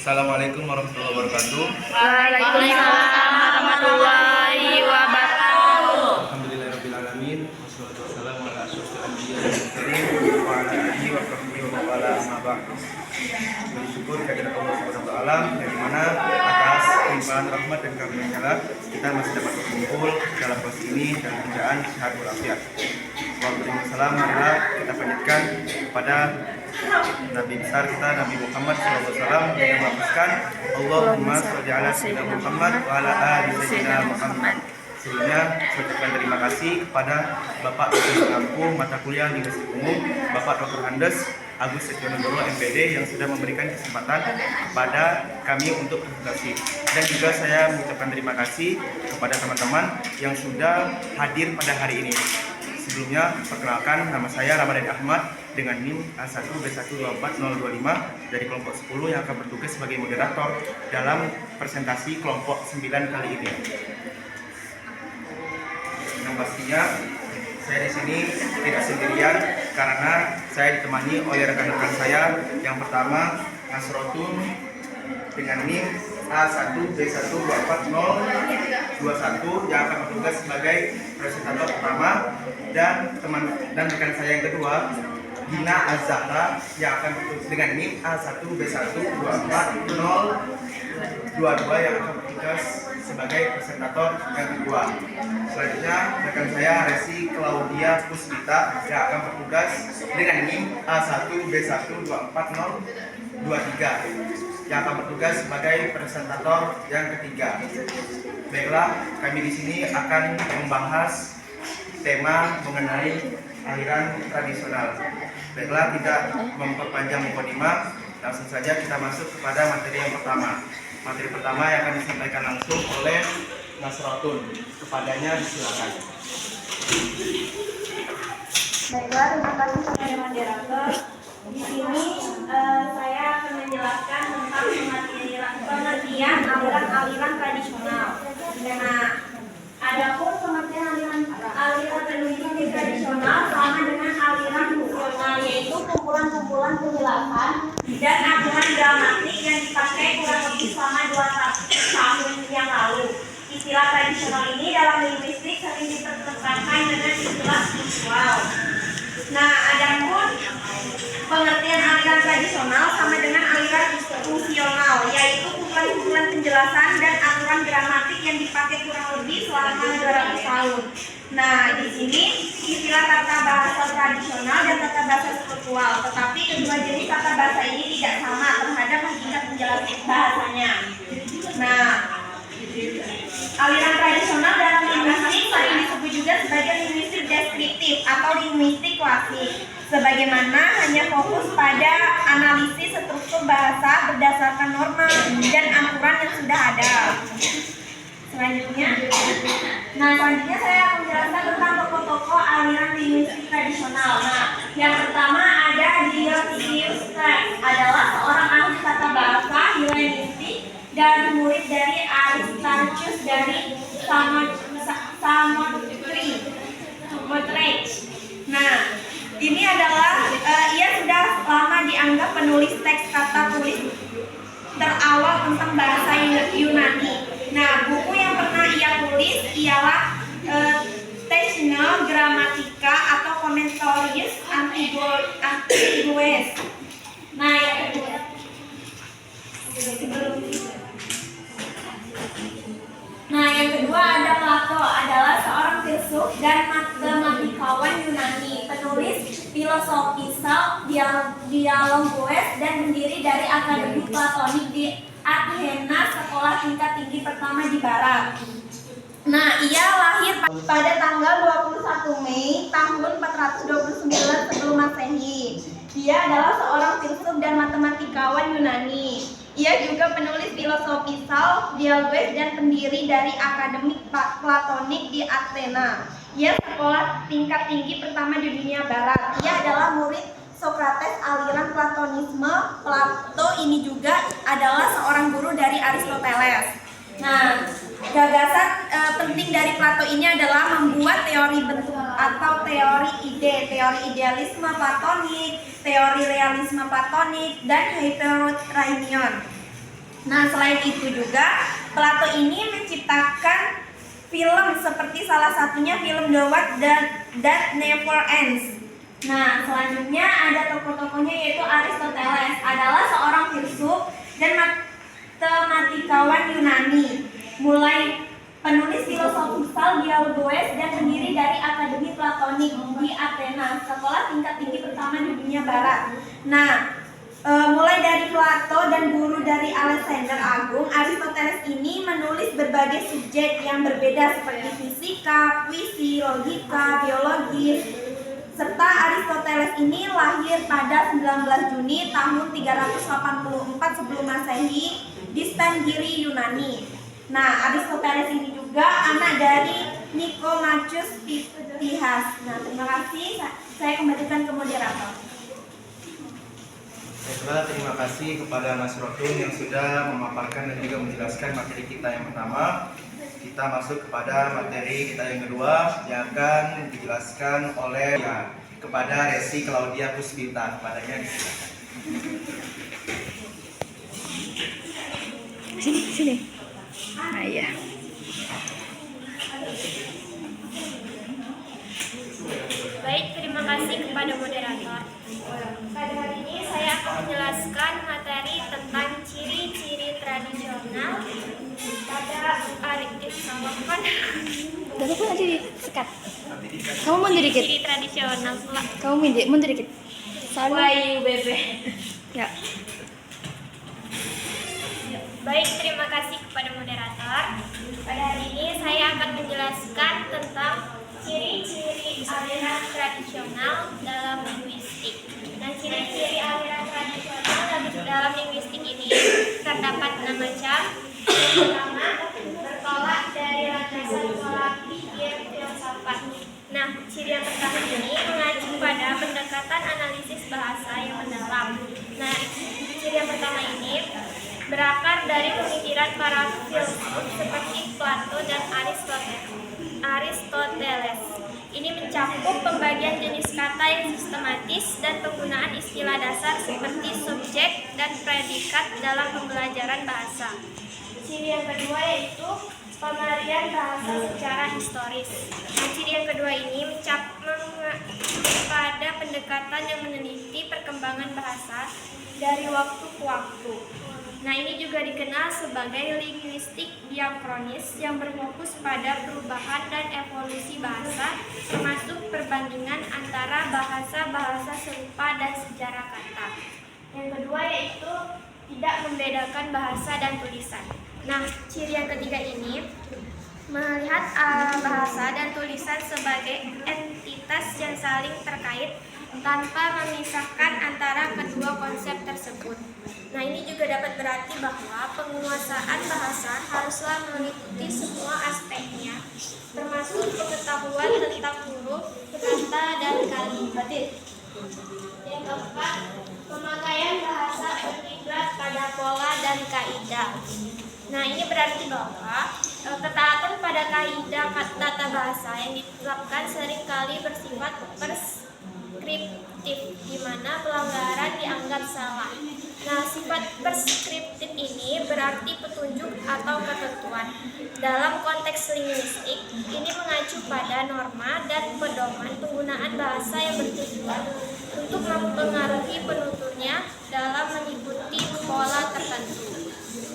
Assalamualaikum warahmatullahi wabarakatuh. Waalaikumsalam warahmatullahi wabarakatuh. Alhamdulillahirabbil alamin. Wassalatu wassalamu ala asyrofil anbiya'i wal mursalin wa ala alihi wa sahbihi wa man wala amma ba'd. Bersyukur kehadirat Allah Subhanahu wa taala yang mana atas limpahan rahmat dan karunia-Nya kita masih dapat berkumpul dalam kelas ini dalam bacaan sehat walafiat. Waalaikumsalam, marilah kita panjatkan kepada Nabi besar kita, Nabi Muhammad SAW, yang melafazkan Allahumma sholli ala sayyidina Muhammad wa ala ali sayyidina Muhammad. Sehingga saya ucapkan terima kasih kepada Bapak Dosen Pengampu Mata Kuliah Linguistik Umum, Bapak Dr. Andes Agus Setionegoro MPD yang sudah memberikan kesempatan kepada kami untuk presentasi. Dan juga saya mengucapkan terima kasih kepada teman-teman yang sudah hadir pada hari ini. Sebelumnya, perkenalkan nama saya Ramadan Ahmad dengan NIM A1B124025 dari kelompok 10 yang akan bertugas sebagai moderator dalam presentasi kelompok 9 kali ini. Yang pastinya saya di sini tidak sendirian karena saya ditemani oleh rekan-rekan saya. Yang pertama, Nasrotun dengan NIM A1B1244021 yang akan bertugas sebagai presentator pertama, dan rekan saya yang kedua, Gina Azahra yang akan bertugas dengan NIM A1B1244022 yang akan bertugas sebagai presentator yang kedua. Selanjutnya rekan saya Resi Claudia Puspita yang akan bertugas dengan NIM A1B1244023 yang akan bertugas sebagai presentator yang ketiga. Baiklah, kami di sini akan membahas tema mengenai aliran tradisional. Baiklah, tidak memperpanjang mukadimah, langsung saja kita masuk kepada materi yang pertama. Materi pertama yang akan disampaikan langsung oleh Nasrotun. Kepadanya disilakan. Baiklah, terima kasih kepada moderator. Di sini saya akan menjelaskan tentang pengertian aliran tradisional. Nah, adapun pengertian aliran linguistik tradisional sama dengan aliran fungsional, yaitu kumpulan-kumpulan penjelasan dan aturan gramatik yang dipakai kurang lebih selama 2 tahun yang lalu. Istilah tradisional ini dalam linguistik sering dipertemukan dengan istilah visual. Nah, adapun pengertian aliran tradisional sama dengan aliran fungsional, yaitu kumpulan-kumpulan penjelasan dan aturan gramatik yang dipakai kurang lebih selama 200 tahun. Nah, di sini istilah tata bahasa tradisional dan tata bahasa struktural, tetapi kedua jenis tata bahasa ini tidak sama terhadap hakikat penjelasan bahasanya. Nah, aliran tradisional dalam linguistik sering disebut juga sebagai linguistik deskriptif atau linguistik klasik, sebagaimana hanya fokus pada analisis struktur bahasa berdasarkan norma dan aturan yang sudah ada. Selanjutnya saya akan menjelaskan tentang tokoh-tokoh aliran linguistik tradisional. Nah, yang pertama ada Dionysius Rex, adalah seorang ahli tata bahasa Helenistik dan murid dari Aristarchus dari Samothrace. Nah, ini adalah ia sudah lama dianggap penulis teks kata tulis terawal tentang bahasa Yunani. Nah, buku yang pernah ia tulis ialah Techno Grammatica atau Commentorius Antigues. Nah, yang kedua ada Plato, adalah seorang filsuf dan matematikawan Yunani, penulis filosofisal Dialogues dan pendiri dari Akademi Platonik di Athena, sekolah tingkat tinggi pertama di Barat. Nah, ia lahir pada tanggal 21 Mei tahun 429 sebelum Masehi. Dia adalah seorang filsuf dan matematikawan Yunani. Ia juga penulis filosofisal Dialogues dan pendiri dari Akademi Platonik di Athena. Ia sekolah tingkat tinggi pertama di dunia Barat. Ia adalah murid Socrates aliran Platonisme. Plato ini juga adalah seorang guru dari Aristoteles. Nah, gagasan penting dari Plato ini adalah membuat teori bentuk atau teori ide, teori idealisme platonik, teori realisme platonik, dan Hyperion. Nah, selain itu juga Plato ini menciptakan film seperti salah satunya film The World That Never Ends. Nah, selanjutnya ada tokoh-tokohnya yaitu Aristoteles, adalah seorang filsuf dan matematikawan Yunani. Mulai penulis filosofi Dialogoes dan pendiri dari Akademi Platonik di Athena, sekolah tingkat tinggi pertama di dunia barat. Nah, mulai dari Plato dan guru dari Alexander Agung, Aristoteles ini menulis berbagai subjek yang berbeda seperti fisika, puisi, logika, biologi. Serta Aristoteles ini lahir pada 19 Juni tahun 384 sebelum Masehi di Stangiri, Yunani. Nah, Aristoteles ini juga anak dari Nicomacheus Phtias. Nah, terima kasih. Saya kembalikan ke moderator. Baiklah, terima kasih kepada Mas Rodun yang sudah memaparkan dan juga menjelaskan materi kita yang pertama. Kita masuk kepada materi kita yang kedua yang akan dijelaskan oleh kepada Resi Claudia Puspita. Kepadanya disilakan. Sini. Nah, ya. Baik, terima kasih kepada moderator. Pada hari ini saya akan menjelaskan materi tentang ciri-ciri tradisional pada Aristoteles. Tapi aku nanti sekat. Kamu mundur dikit. Ciri tradisional pula. Kamu mundur dikit. Soalnya. Wahyu Bebe. Ya. Baik, terima kasih kepada moderator. Pada hari ini saya akan menjelaskan tentang ciri-ciri aliran tradisional dalam linguistik. Nah, ciri-ciri aliran tradisional dalam linguistik ini terdapat 6 macam. Yang pertama, bertolak dari landasan pola pikir filsafat. Nah, ciri yang pertama ini mengacu pada pendekatan analisis bahasa yang mendalam. Nah, ciri yang pertama ini berakar dari pemikiran para filsuf seperti Plato dan Aristoteles. Ini mencakup pembagian jenis kata yang sistematis dan penggunaan istilah dasar seperti subjek dan predikat dalam pembelajaran bahasa. Ciri yang kedua yaitu pemarian bahasa secara historis. Nah, ciri yang kedua ini pada pendekatan yang meneliti perkembangan bahasa dari waktu ke waktu. Nah, ini juga dikenal sebagai linguistik diakronis yang berfokus pada perubahan dan evolusi bahasa, termasuk perbandingan antara bahasa-bahasa serupa dan sejarah kata. Yang kedua yaitu tidak membedakan bahasa dan tulisan. Nah, ciri yang ketiga ini melihat bahasa dan tulisan sebagai entitas yang saling terkait tanpa memisahkan antara kedua konsep tersebut. Nah, ini juga dapat berarti bahwa penguasaan bahasa haruslah meliputi semua aspeknya, termasuk pengetahuan tentang huruf, kata, dan kalimat. Yang keempat, pemakaian bahasa berkiblat pada pola dan kaidah. Nah, ini berarti bahwa ketaatan pada kaidah tata bahasa yang ditetapkan seringkali bersifat preskriptif, di mana pelanggaran dianggap salah. Nah, sifat preskriptif ini berarti petunjuk atau ketentuan. Dalam konteks linguistik, ini mengacu pada norma dan pedoman penggunaan bahasa yang bertujuan untuk mempengaruhi penuturnya dalam mengikuti pola tertentu.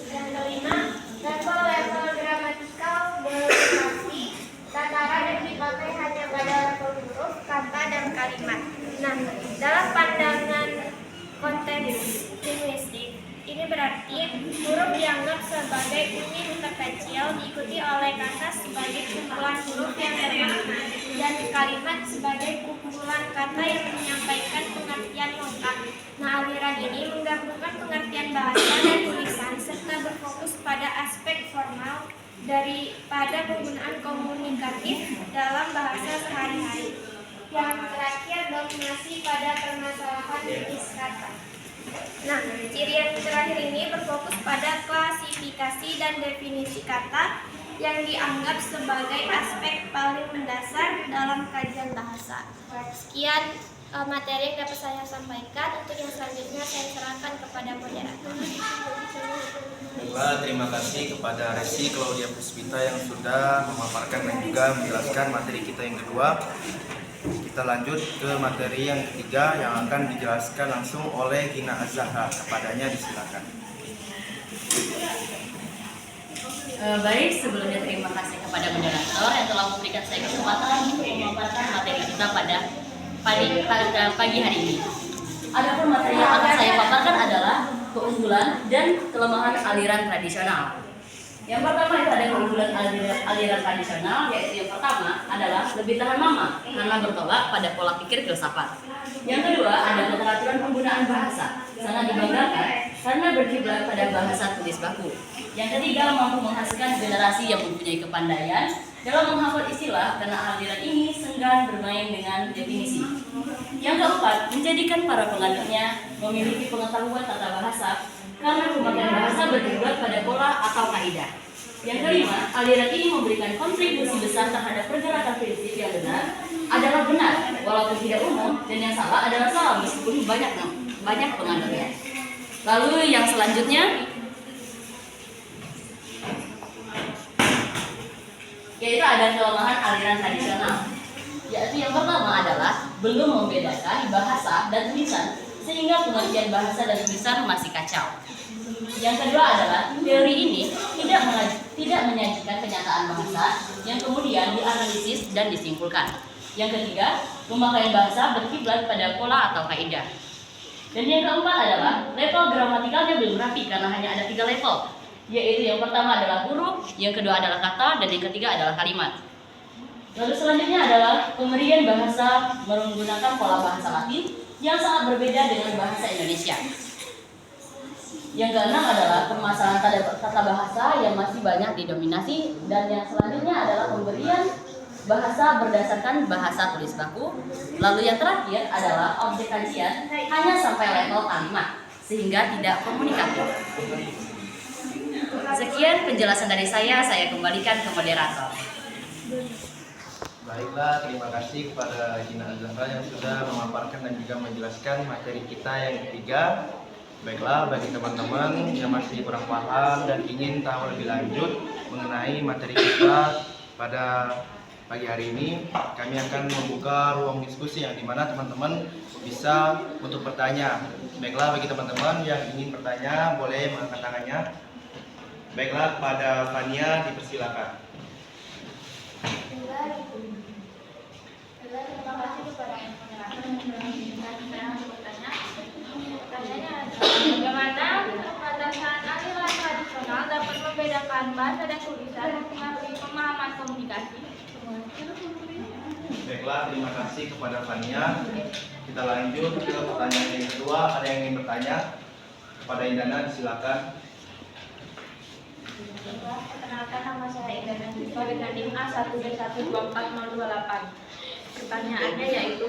Yang kelima, level-level gramatikal berlokasi tataran yang dipakai hanya pada level huruf, kata, dan kalimat. Nah, dalam pandangan konteks linguistik, ini berarti huruf dianggap sebagai unit terkecil diikuti oleh kata sebagai kumpulan huruf yang bermakna dan kalimat sebagai kumpulan kata yang menyampaikan pengertian lengkap. Nah, aliran ini menggabungkan pengertian bahasa dan tulisan serta berfokus pada aspek formal daripada penggunaan komunikatif dalam bahasa sehari-hari. Yang terakhir, dominasi pada permasalahan jenis kata. Nah, ciri yang terakhir ini berfokus pada klasifikasi dan definisi kata yang dianggap sebagai aspek paling mendasar dalam kajian bahasa. Sekian materi yang dapat saya sampaikan. Untuk yang selanjutnya saya serahkan kepada moderator. Baiklah, terima kasih kepada Resi Claudia Puspita yang sudah memaparkan dan juga menjelaskan materi kita yang kedua. Kita lanjut ke materi yang ketiga yang akan dijelaskan langsung oleh Gina Az-Zahra. Kepadanya disilakan. Baik, sebelumnya terima kasih kepada moderator yang telah memberikan saya kesempatan untuk memaparkan materi kita pada pagi hari ini. Adapun materi yang akan saya paparkan adalah keunggulan dan kelemahan aliran tradisional. Yang pertama itu ada keunggulan aliran tradisional, yaitu yang pertama adalah lebih tahan lama karena bertolak pada pola pikir filsafat. Yang kedua ada keteraturan penggunaan bahasa, sangat dibanggakan karena berkiblat pada bahasa tulis baku. Yang ketiga mampu menghasilkan generasi yang mempunyai kepandaian dalam menghafal istilah karena aliran ini segan bermain dengan definisi. Yang keempat, menjadikan para penganutnya memiliki pengetahuan tata bahasa karena pemakaian bahasa berkiblat pada pola atau kaidah. Yang kelima, aliran ini memberikan kontribusi besar terhadap pergerakan prinsip yang benar adalah benar walaupun tidak umum dan yang salah adalah salah meskipun banyak penganutnya. Lalu yang selanjutnya yaitu ada kelemahan aliran tradisional, yaitu yang pertama adalah belum membedakan bahasa dan tulisan sehingga pengertian bahasa dan tulisan masih kacau. Yang kedua adalah teori ini tidak menyajikan kenyataan bahasa yang kemudian dianalisis dan disimpulkan. Yang ketiga, pemakaian bahasa berkiblat pada pola atau kaidah. Dan yang keempat adalah level gramatikalnya belum rapi karena hanya ada 3 level, yaitu yang pertama adalah huruf, yang kedua adalah kata, dan yang ketiga adalah kalimat. Lalu selanjutnya adalah pemberian bahasa menggunakan pola bahasa Latin yang sangat berbeda dengan bahasa Indonesia. Yang keenam adalah permasalahan tata bahasa yang masih banyak didominasi, dan yang selanjutnya adalah pemberian bahasa berdasarkan bahasa tulis baku. Lalu yang terakhir adalah objek kajian hanya sampai level kalimat sehingga tidak komunikatif. Sekian penjelasan dari saya kembalikan ke moderator. Baiklah, terima kasih kepada Gina Az-Zahra yang sudah memaparkan dan juga menjelaskan materi kita yang ketiga. Baiklah, bagi teman-teman yang masih kurang paham dan ingin tahu lebih lanjut mengenai materi kita pada pagi hari ini, kami akan membuka ruang diskusi yang dimana teman-teman bisa untuk bertanya. Baiklah, bagi teman-teman yang ingin bertanya boleh mengangkat tangannya. Baiklah, pada Fania dipersilakan. Terima kasih kepada yang bertanya. Pertanyaannya adalah bagaimana keterbatasan aliran tradisional dapat membedakan bahasa dan tulisan mempengaruhi pemahaman komunikasi? Baiklah, terima kasih kepada Fania. Kita lanjut ke pertanyaan yang kedua. Ada yang ingin bertanya? Kepada Indana, silakan. Perkenalkan, nama saya Indana Diva dengan NIM A1B12428. Pertanyaannya yaitu,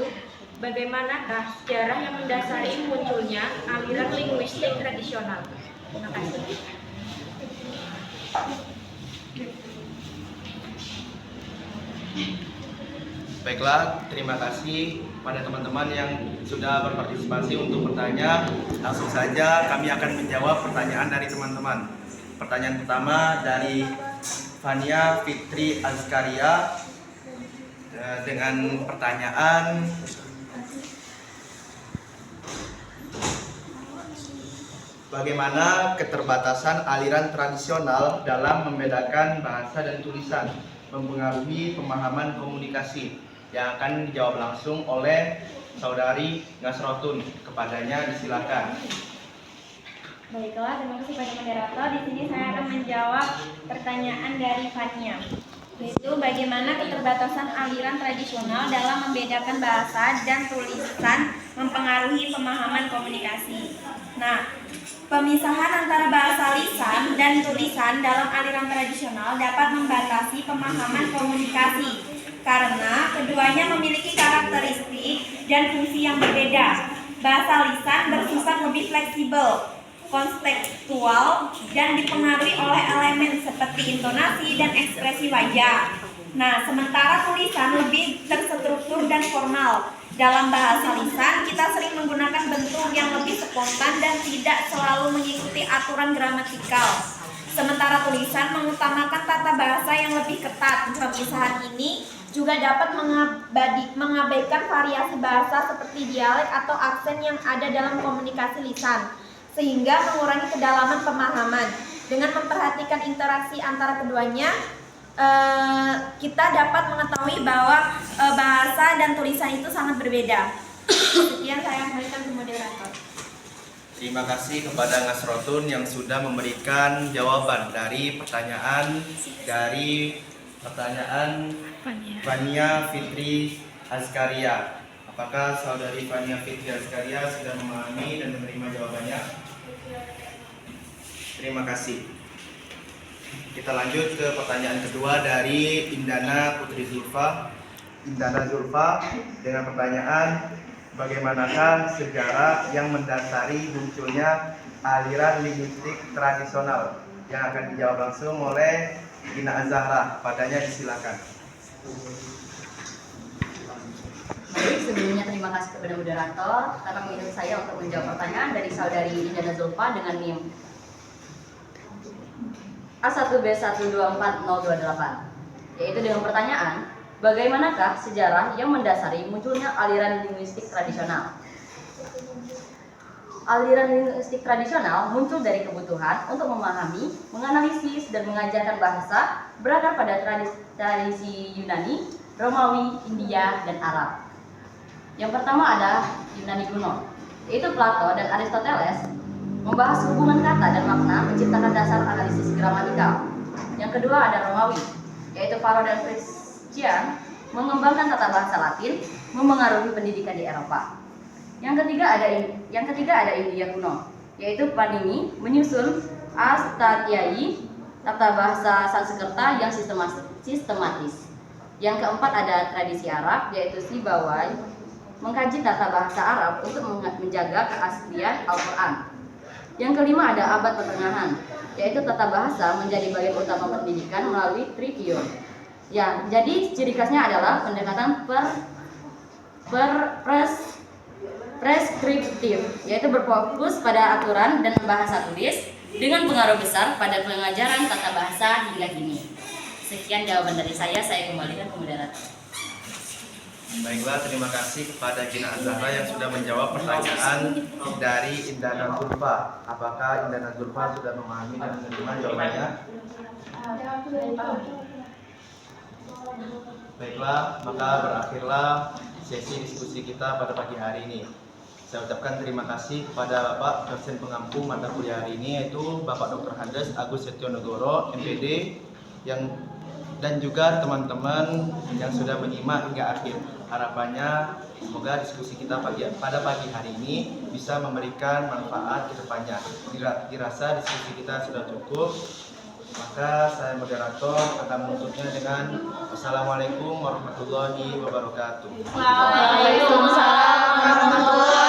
bagaimanakah sejarah yang mendasari munculnya aliran linguistik tradisional? Terima kasih. Baiklah, terima kasih pada teman-teman yang sudah berpartisipasi untuk bertanya. Langsung saja kami akan menjawab pertanyaan dari teman-teman. Pertanyaan pertama dari Fania Fitri Azkaria dengan pertanyaan, bagaimana keterbatasan aliran tradisional dalam membedakan bahasa dan tulisan mempengaruhi pemahaman komunikasi? Yang akan dijawab langsung oleh Saudari Nasrotun. Kepadanya disilakan. Baiklah, terima kasih pada moderator. Di sini saya akan menjawab pertanyaan dari Fania, yaitu bagaimana keterbatasan aliran tradisional dalam membedakan bahasa dan tulisan mempengaruhi pemahaman komunikasi. Nah, pemisahan antara bahasa lisan dan tulisan dalam aliran tradisional dapat membatasi pemahaman komunikasi karena keduanya memiliki karakteristik dan fungsi yang berbeda. Bahasa lisan bersifat lebih fleksibel, kontekstual, dan dipengaruhi oleh elemen seperti intonasi dan ekspresi wajah. Nah, sementara tulisan lebih terstruktur dan formal. Dalam bahasa lisan, kita sering menggunakan bentuk yang lebih spontan dan tidak selalu mengikuti aturan gramatikal. antara tulisan mengutamakan tata bahasa yang lebih ketat. Pemisahan ini juga dapat mengabaikan variasi bahasa seperti dialek atau aksen yang ada dalam komunikasi lisan, sehingga mengurangi kedalaman pemahaman. Dengan memperhatikan interaksi antara keduanya, kita dapat mengetahui bahwa bahasa dan tulisan itu sangat berbeda. Sekian saya kembalikan ke moderator. Terima kasih kepada Nasrotun yang sudah memberikan jawaban dari pertanyaan Fania Fitri Azkaria. Apakah saudari Fania Fitri Azkaria sudah memahami dan menerima jawabannya? Terima kasih. Kita lanjut ke pertanyaan kedua dari Indana Zulfa dengan pertanyaan, bagaimanakah sejarah yang mendasari munculnya aliran linguistik tradisional? Yang akan dijawab langsung oleh Gina Azahra. Padanya disilakan. Baik, sebelumnya terima kasih kepada moderator karena mengirim saya untuk menjawab pertanyaan dari saudari Indana Zulfa dengan NIM A1B124028, yaitu dengan pertanyaan, bagaimanakah sejarah yang mendasari munculnya aliran linguistik tradisional? Aliran linguistik tradisional muncul dari kebutuhan untuk memahami, menganalisis, dan mengajarkan bahasa berakar pada tradisi Yunani, Romawi, India, dan Arab. Yang pertama ada Yunani kuno, yaitu Plato dan Aristoteles membahas hubungan kata dan makna, menciptakan dasar analisis gramatikal. Yang kedua ada Romawi, yaitu Varro dan Priscian mengembangkan tata bahasa Latin, memengaruhi pendidikan di Eropa. Yang ketiga ada India kuno, yaitu Panini menyusun Astatyai, tata bahasa Sanskerta yang sistematis. Yang keempat ada tradisi Arab, yaitu Sibawai mengkaji tata bahasa Arab untuk menjaga keaslian Al-Quran. Yang kelima ada abad pertengahan, yaitu tata bahasa menjadi bagian utama pendidikan melalui trivium. Ya, jadi ciri khasnya adalah pendekatan preskriptif, yaitu berfokus pada aturan dan bahasa tulis dengan pengaruh besar pada pengajaran tata bahasa hingga kini. Sekian jawaban dari saya kembalikan ke moderator. Baiklah, terima kasih kepada Gina Azahra yang sudah menjawab pertanyaan dari Indana Zulfa. Apakah Indana Zulfa sudah memahami dan menerima jawabannya? Baiklah, maka berakhirlah sesi diskusi kita pada pagi hari ini. Saya ucapkan terima kasih kepada Bapak dosen pengampu mata kuliah hari ini, yaitu Bapak Dr. Handes Agus Setionegoro, MPD, dan juga teman-teman yang sudah menyimak hingga akhir. Harapannya semoga diskusi kita pada pagi hari ini bisa memberikan manfaat ke depannya. Dirasa diskusi kita sudah cukup, maka saya moderator akan menutupnya dengan Wassalamualaikum warahmatullahi wabarakatuh. Waalaikumsalam warahmatullahi wabarakatuh.